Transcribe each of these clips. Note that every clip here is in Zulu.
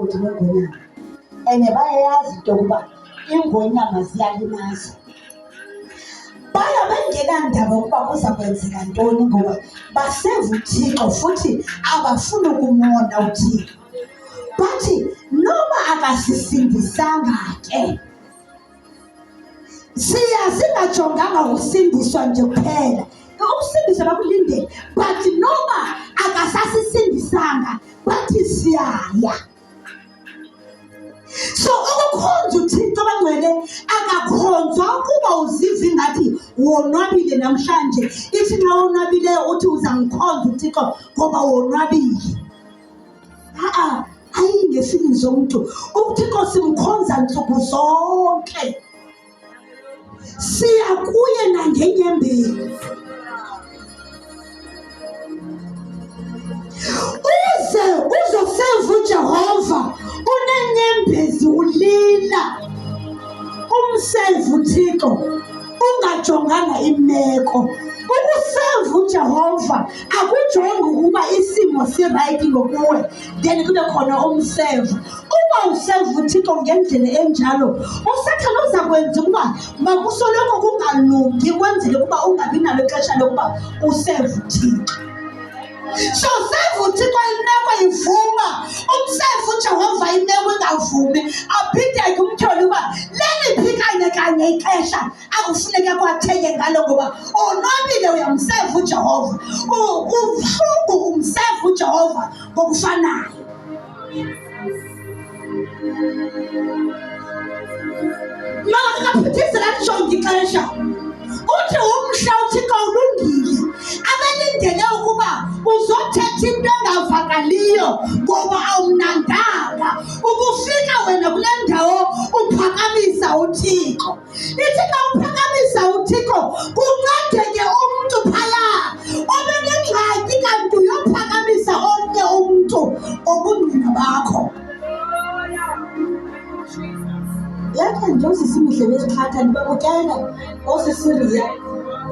umakoti wengonyama and bayayazi into yokuba ingonyama ziyalimaza. Baya bengenandaba ukuba kuza kwenzeka ntoni ngoba baseva uThixo futhi abafuni ukumona uThixo. Bathi noma akasisindisanga ke singajonganga ukusindiswa nje kuphela. Ukusindiswa bakulindele, but noma akasasisindisanga bathi siyaya. So ukukhonza uThixo abangcwele akakhonzwa ukuba uzive ingathi wonwabile namhlanje. Ithi nxa wonwabile uthi uzangikhonza uThixo ngoba wonwabile. Ayingefini zomuntu. uThixo simkhonza nsuku zonke. Siya kuye nangenyembezi. Uzoseva uJehova unenyembezi ulila. Umseva uThixo ungajonganga imeko. Ukuseva uJehova akujongi ukuba isimo siright ngokuwe then kube khona umseva. Uma useva uThixo ngendlela enjalo, uSathane uzakwenza ukuba makusoloko kungalungi kwenzele ukuba ungabi nalo ixesha lokuba useva uThixo. So save uThixo imeko ivuma, umseva uJehova imeko ingavumi, aphinde kumthole uba leliphi kanye ixesha akufuneka kwatheke ngalo ngoba onwabile uyamseva uJehova, ubuhlungu umseva uJehova ngokufanayo. Makaphithise lajonga ixesha uthi umhla uThixo ulungile, abalindele ukuba uzothetha into engavakaliyo ngoba awunandanga. Ubufika wena kule ndawo uphakamisa uThixo. Ithi xa uphakamisa uThixo kuncedeke umntu phaya obenengxaki kanti uyophakamisa omnye umntu obungqina bakho. Yakhe nje usisimuhle besikhatha ndibabukela osisiriya.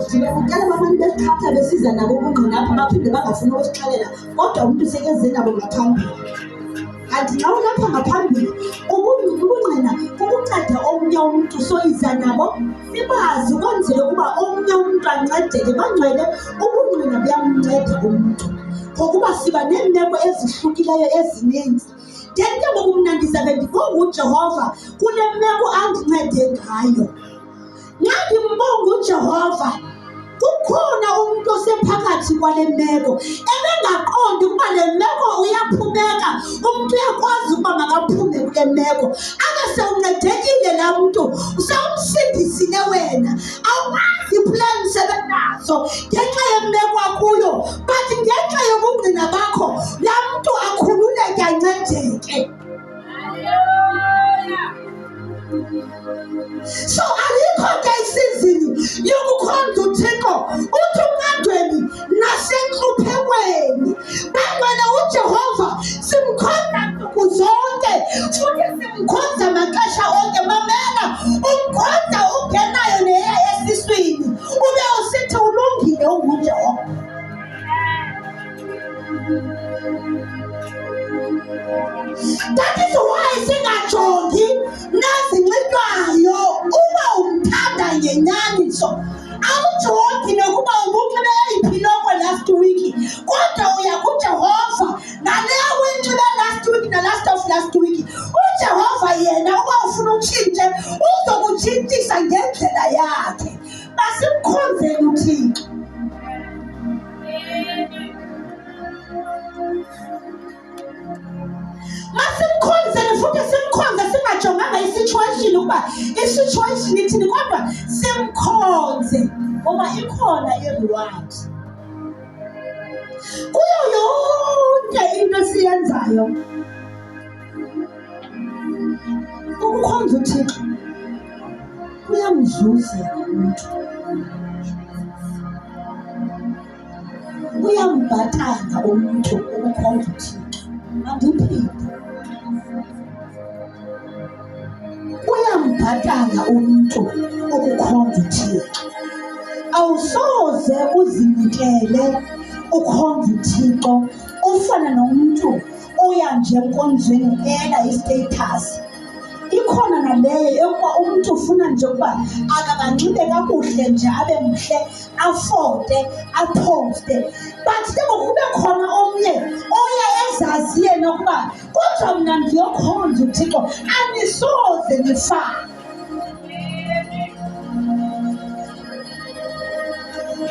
Ndibabukela abantu besikhatha besiza nabo ubungqina apha baphinde bangafuni ukusixelela kodwa umntu sekeze nabo ngaphambili. Kanti xa ulapha ngaphambili ubungqina ukunceda omnye umntu soyiza nabo nibazi ukwenzela ukuba omnye umntu ancedeke. Bangcwele ubungqina buyamnceda umntu ngokuba siba neemeko ezihlukileyo ezininzi. Ngento ngoku mna ndizabe ndibonga uJehova kule meko andincede ngayo. Nxa ndimbonga uJehova kukhona umntu osephakathi kwale meko ebengaqondi ukuba le meko uyaphumeka. Umntu uyakwazi ukuba makaphume kule meko abe sewuncedekile laa mntu, sewumsindisile wena. Awazi plan sebenazo ngenxa yemeko akuyo, but ngenxa yobungqina bakho laa mntu akhululeke ancedeke. So alikho ke isizini yokukhonza uThixo uthi ungandweni nasenkluphekweni. Bangcwele uJehova simkhonza nsuku zonke futhi simkhonza maxesha onke. Mamela, umkhonza ungenayo neya esiswini ube usithi ulungile unguJehova. That is why singajongi nazinxitywayo uba umthanda ngenyaniso. Awujongi nokuba ubunxibe eyiphi ilokhwe last week, kodwa uya kuJehova naleya uyinxibe last week na last week. uJehova yena uba ufuna utshintshe uzokutshintshisa ngendlela yakhe. Masimkhonzeni uThixo. Masimkhonzeni futhi simkhonze singajonganga isituation ukuba isituation ithini, kodwa simkhonze ngoba ikhona i-reward kuyo yonke into esiyenzayo. Ukukhonza uThixo kuyamzuza umuntu, kuyambhatala umuntu ukukhonza uThixo. Andiphinde kuyambhatala umuntu ukukhonza uThixo. Awusoze uzinikele ukhonza uThixo ufana nomuntu uya nje enkonzweni ela istatus. Ikhona naleyo yokuba umuntu ufuna nje ukuba akakanxibe kakuhle nje abe mhle afode aposte, but kube khona omnye oya ezazi yena ukuba kodwa mna ndiyokhonza uThixo anisoze nifane.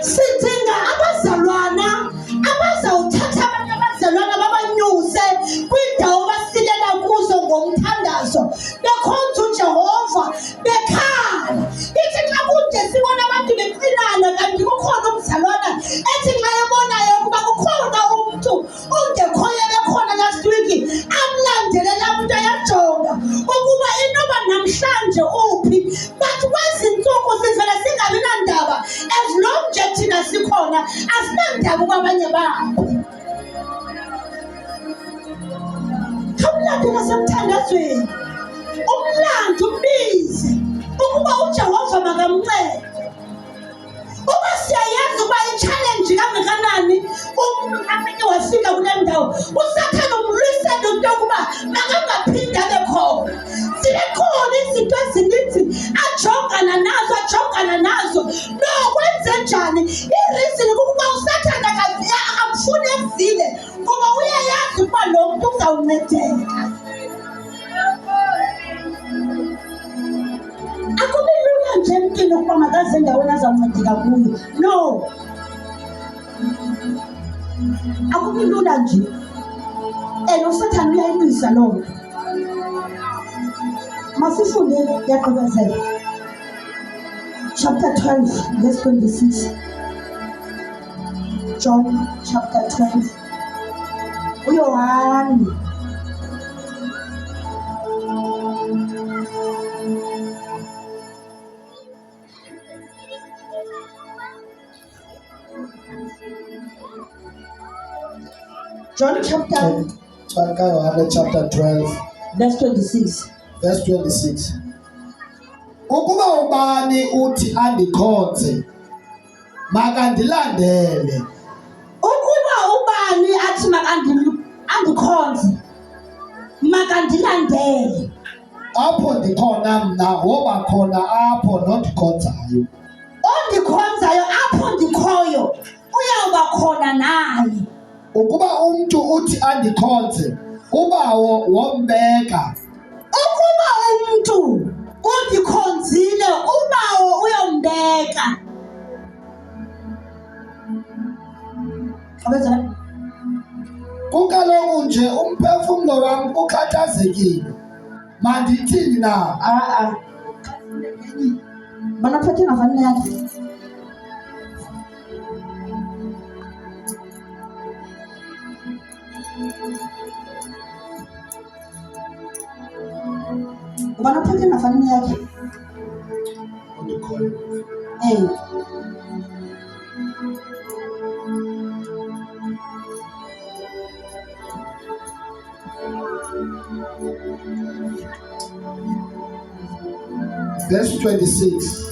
Sidinga abazalwana abazawuthatha abanye abazalwana babanyuse kwindawo basilela kuzo ngomthandazo bekhonza uJehova bekhala. Ithi xa kunje sibona abantu bexinana kanti kukhona umzalwana ethi xa ebonayo ukuba kukhona umuntu ongekhoyo bekhona last week amlandele laa muntu ayajonga ukuba inoba namhlanje uphi, but kwezi ntsuku sivele singabi nandaba as long nje thina sikhona asinandaba kwabanye babo. Kamlandi ngasemthandazweni umlando ubize ukuba uJehova makamncede. Uba siyayazi ukuba i-challenge kangakanani umuntu afike wafika kule ndawo uSathane umlwisele into yokuba makangaphinde abe khona. Zibe khona izinto ezininzi ajongana nazo. No, kwenze njani? I-reason kukuba uSathane akamfuni ezile ngoba uyayazi ukuba lo muntu uzawuncedeka. Akubi lula nje emntwini ukuba makaze endaweni azawuncedeka kuyo. No, akubi lula nje. And uSathane uyayilwisa loo nto. Masifunde yaqhubezela. Chapter 12, verse 26. John chapter 12. uYohane John chapter 12 verse 26. Verse 26. Ukuba ubani uthi andikhonze makandilandele. Ukuba ubani athi andikhonze makandilandele. Apho ndikhona mna woba khona apho nondikhonzayo. Ondikhonzayo apho ndikhoyo uyawuba khona naye. Ukuba umntu uthi andikhonze ubawo wombeka. Ukuba umuntu undikhonzile ubawo uyombeka. Abazalwane, kukaloku nje umphefumlo wam ukhathazekile. Mandithini na? Banaphethe ngavani yakhe. Banaphethe ngavani yakhe. Verse 26.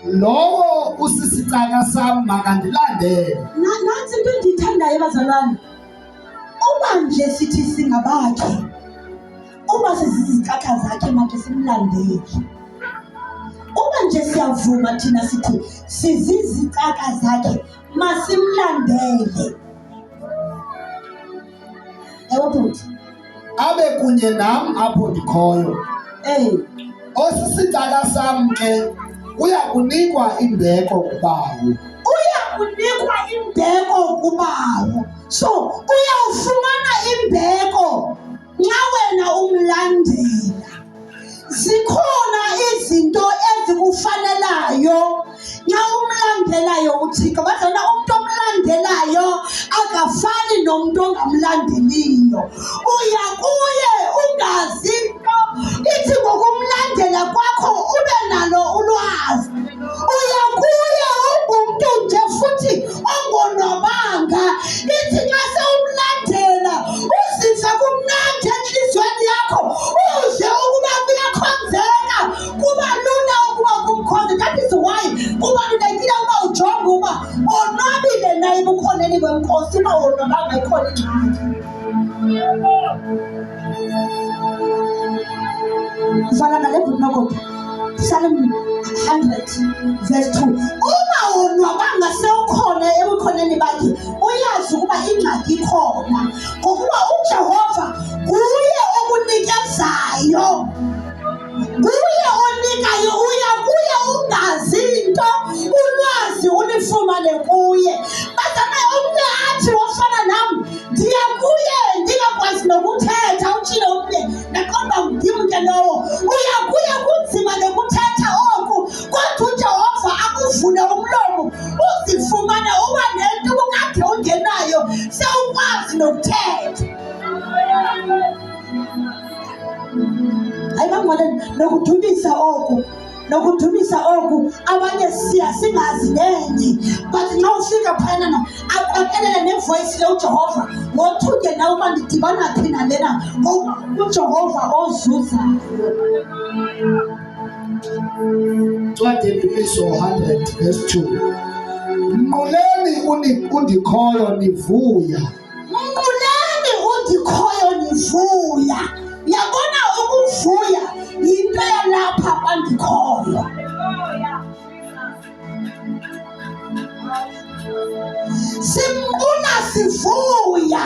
Lowo usisicaka sam makandilandele. Nansi into endiyithandayo bazalwane. Uba nje sithi singabakhe, uba sizizicaka zakhe makhe simlandele. Uba nje siyavuma thina sithi sizizicaka zakhe masimlandele. Ewe bhuti, abe kunye nam apho ndikhoyo. Osisicaka sam ke uya kunikwa imbeko kubawo. So uyawufumana imbeko nxa wena umlandela. Zikhona izinto ezikufanelayo nxa umlandelayo uThixo. Bazalwane, umuntu omlandelayo akafani nomuntu ongamlandeliyo. Uya kuye ungazi into, ithi ngokumlandela kwakho ube nalo ulwazi. Uya kuye ungumuntu nje futhi ongonwabanga. Ithi xa sewumlandela uzive kumnandi enhliziyweni yakho, uze ukuba kuyakhonzeka, kuba lula ukuba kumkhonze. That is why kubalulekile ukuba ebukhoneni benkosi bawonwabanga ikhona ingxaki. Fana ngale bunokoda Psalm 100 verse 2. Uma wonwabanga sewukhona ebukhoneni bakhe uyazi ukuba ingxaki ikhona ngokuba uJehova kuye okunikezayo, kuye onikayo, uya kuye ungazi into ulwazi ulifumane kuye. Bazame omnye athi wafana nami ndiya kuye ndingakwazi nokuthetha utshilo omnye naqonda ngimke lowo uya kuye kunzima nokuthetha oku kodwa uJehova akuvule umlomo uzifumane uba nento ubukade ungenayo sewukwazi nokuthetha. Ayibangwane nokudumisa oku abanye singazi nenye, but nxa ufika phayana aqakelele nevoice leUjehova ngothuke nawe uba ndidibana phi nalena ngoba uJehova ozuzayo. Ncwadi Ndumiso 100 verse 2. Mquleni undikhoyo nivuya. Mquleni undikhoyo nivuya. Yabona ukuvuya yinto yalapha bandikhoyo. Simqula sivuya.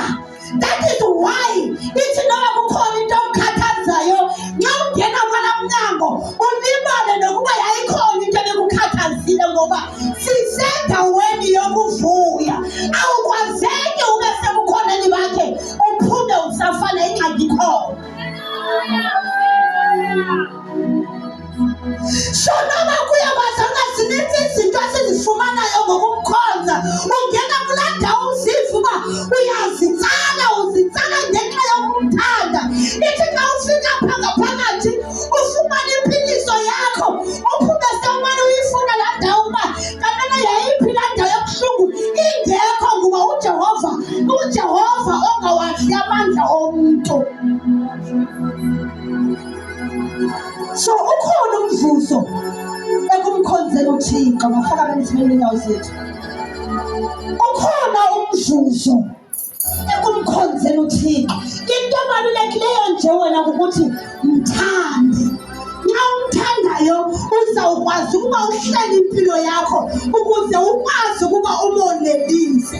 That is why ithi noma kukhona into okukhathazayo nxa ungena kwala mnyango ulibale nokuba yayikhona into ebekukhathazile ngoba sisendaweni yokuvuya. Awukwazeki ube sebukhoneni bakhe uphume usafana ingxaki ikhona. So noma kuyabazanga zininzi izinto esizifumanayo ngokumkhonza ungena kulaa ndawo uziva uba uzitsala ngenxa yokumthanda. Ithi xa ufika phakathi ufumane impiliso yakho uphume sewumane uyifuna laa ndawo uba kanene yayiphi laa ndawo yobuhlungu ingekho ngoba uJehova ongawazi amandla omntu. So ukhona umvuzo ekumkhonzela uThixo ngafaka abanithimele inyawo zethu. Ukhona umvuzo ekumkhonzela uThixo. Into ebalulekileyo nje wena ukuthi mthande. Nxa umthandayo uzawukwazi ukuba uhlele impilo yakho ukuze ukwazi ukuba umonelise.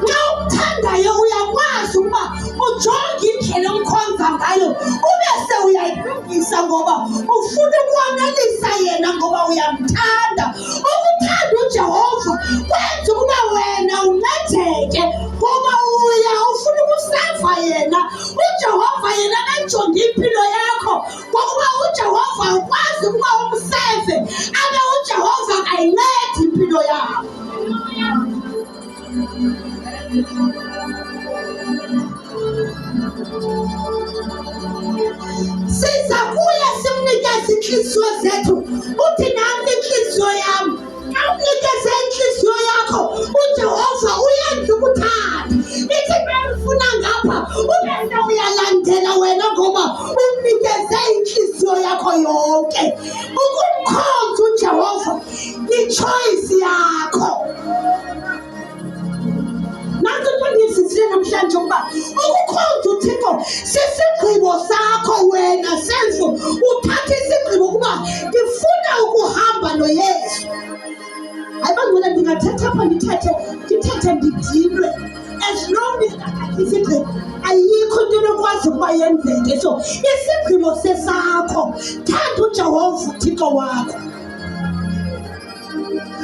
Nxa umthandayo uyakwazi ukuba ujonge indlela omkhonza ngayo ube sewuyayilungisa ngoba ufuna ukwanelisa yena ngoba uyamthanda. Ukuthanda uJehova kwenza ukuba wena unetheke ngoba ufuna ukuseva yena. uJehova yena ajonge impilo yakho ngokuba uJehova ukwazi ukuba umseve abe uJehova kayincedi impilo yakho. Siza kuye simnikeze inhliziyo zethu uthi nami inhliziyo yami. Awunikeze inhliziyo yakho uJehova uyenza ukuthanda. Ithi bemfuna ngapha ubese uyalandela wena ngoba umnikeze inhliziyo yakho yonke. Ukumkhonza uJehova i-choice yakho. Nanto into engiyizisile namhlanje ukuba ukukhonza uThixo sisigqibo sakho wena senzo. Uthathe isigqibo ukuba ngifuna ukuhamba noYesu. Ayibangcwele ndingathetha apha ndithethe ndidinwe. As long as isigqibo ayikho into enokwazi ukuba yenzeke. So isigqibo sesakho. Thanda uJehova uThixo wakho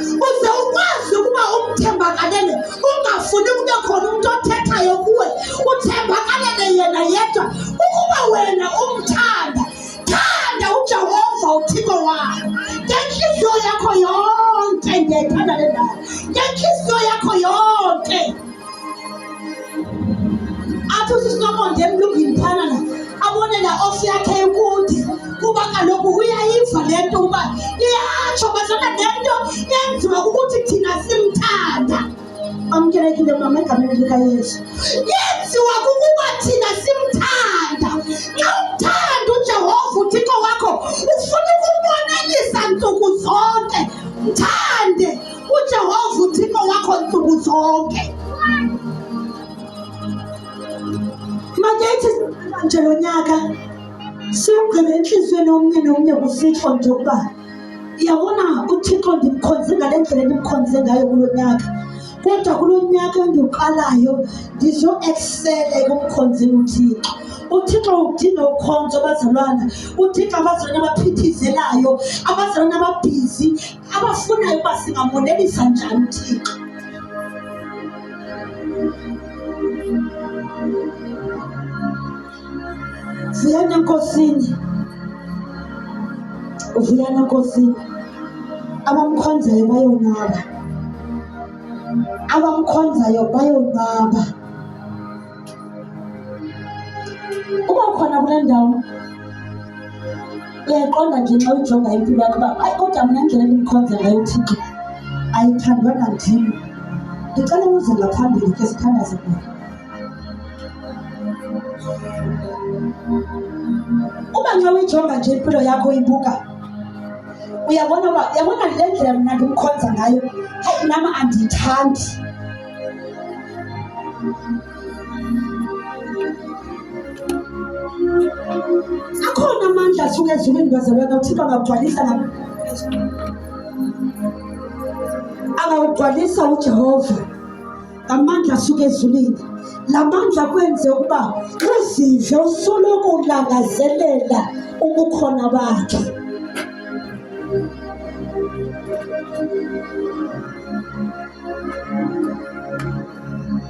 uze ukwazi ukuba umthembakalele ungafuni kube khona umuntu othethayo kuwe. Uthembakalele yena yedwa ukuba wena umthanda. Thanda uJehova uThixo wakho ngenhliziyo yakho yonke. Ngiyayithanda le ndawo ngenhliziyo yakho yonke. Athi usisinomonde emlungini phana abone la off yakhe ekude kuba kaloku uyayiva le nto uba iyatsho bazana le nto yenziwa ukuthi thina simthanda. Amkelekile mama egameni likaYesu. Yenziwa kukuba thina simthanda. Nxa umthanda uJehova uThixo wakho ufuna ukumbonelisa nsuku zonke. Mthande uJehova uThixo wakho nsuku zethu zonke. Makethi nje lo nyaka siwugqibe enhliziyweni omnye nomnye kusitsho nje ukuba yabona uThixo ndimkhonze ngale ndlela ndimkhonze ngayo kulo nyaka, kodwa kulo nyaka endiwuqalayo ndizo-eksela ekumkhonzeni uThixo. uThixo udinga ukhonzo abazalwana, udinga abazalwana abaphithizelayo, abazalwana ababhizi, abafunayo uba singamonelisa njani uThixo. Vuyani enkosini, vuyani enkosini. Abamkhonzayo bayonwaba, abamkhonzayo bayonwaba. Uba khona kule ndawo uyayiqonda nje xa uyijonga impilo yakho uba hayi kodwa mna ndlela ndimkhonza ngayo uThixo ayithandwanga ndim. Ndicela uze ngaphambili ke sithandaze kuyo. Uba nxa uyijonga nje impilo yakho uyibuka, uyabona uba yabona le ndlela mna ndimkhonza ngayo, hayi nam andiyithandi. Akhona amandla asuka ezulwini bazalwana uThixo angawugcwalisa angawugcwalisa uJehova ngamandla asuka ezulwini. La mandla kwenze ukuba uzive usoloko ulangazelela ubukhona bakhe.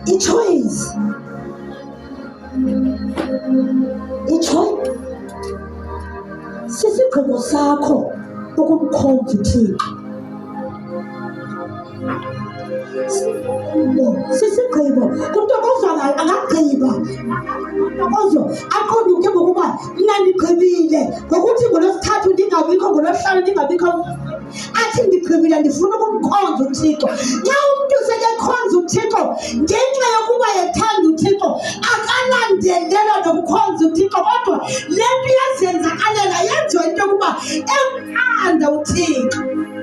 I-choice sisigqibo sakho ukumkhonza uThixo. Sisigqibo kumntu okozwayo angagqiba, ozo aqonde ke ngokuba mna ndigqibile ngokuthi ngolwesithathu ndingabikho, ngolwesihlanu ndingabikho, athi ndigqibile ndifuna ukumkhonza uThixo. Xa umntu sekekhonza uThixo ngenxa yokuba ethanda uThixo akalandelela nokukhonza uThixo, kodwa le nto iyazenzakalela yenziwa into yokuba ethanda uThixo.